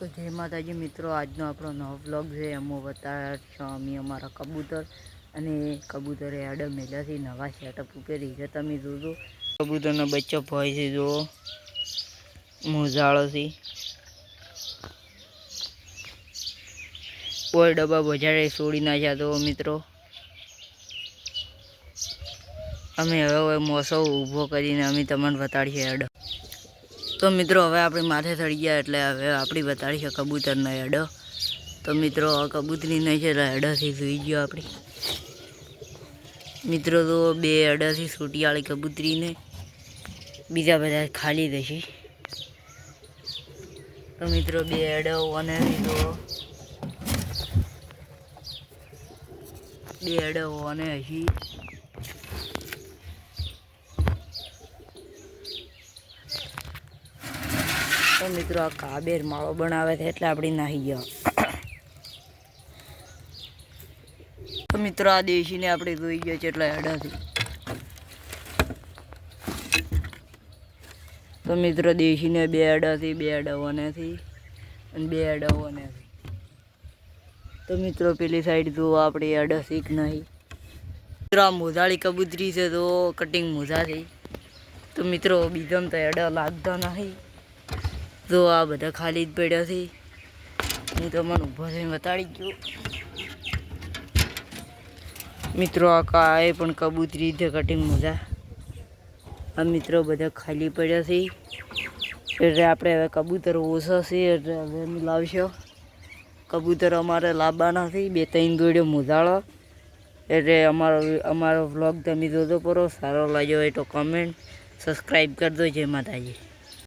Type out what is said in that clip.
તો જય માતાજી મિત્રો, આજનો આપણો નવો વ્લોગ છે. એમાં બતાવશો અમે અમારા કબૂતર અને કબૂતરે આડે મેળાથી નવા સેટઅપ કરી છે. તમે જોજો કબૂતરનો બચ્ચો ભય છે, જો મોજાળો છે. કોઈ ડબ્બા બજારે છોડી નાખ્યા. તો મિત્રો અમે હવે મોસો ઊભો કરીને અમે તમને બતાડીએ એડ. તો મિત્રો હવે આપણે માથે ચડી ગયા એટલે હવે આપણી બતાડી છે કબૂતરનો એડો. તો મિત્રો કબૂતરી નહીં છે એટલે એડાથી જોઈ ગયો આપણી મિત્રો. તો બે એડાથી છૂટીવાળી કબૂતરીને બીજા બધા ખાલી દેશે. તો મિત્રો બે એડો અને બે એડો અને હજી તો મિત્રો આ કાબેર માળો બનાવે છે એટલે આપણે નાહી ગયા. તો મિત્રો આ દેશીને આપણે જોઈ ગયા છે એટલે એડાથી. તો મિત્રો દેશીને બે એડાથી, બે એડાઓનેથી અને બે એડાઓનેથી. તો મિત્રો પેલી સાઈડ જો આપણે એડા શીખ નહીં. મિત્રો આ મોજાળી કબૂતરી છે તો કટિંગ મોજાથી. તો મિત્રો બીજામાં તો એડા લાગતા નહીં. તો આ બધા ખાલી જ પડ્યા છે. હું તમને ઊભો થઈને બતાડી ગયો. મિત્રો આ કાય પણ કબૂતરી છે કટિંગ મોજા. આ મિત્રો બધા ખાલી પડ્યા છે એટલે આપણે હવે કબૂતર ઓછા છે એટલે હવે અમે લાવશો. કબૂતર અમારે લાવવાના નથી. 2-3 દોડ્યો મોજાળો. એટલે અમારો વ્લોગ તમે જોજો. સારો લાગ્યો હોય તો કમેન્ટ, સબસ્ક્રાઈબ કરી દો. જય માતાજી.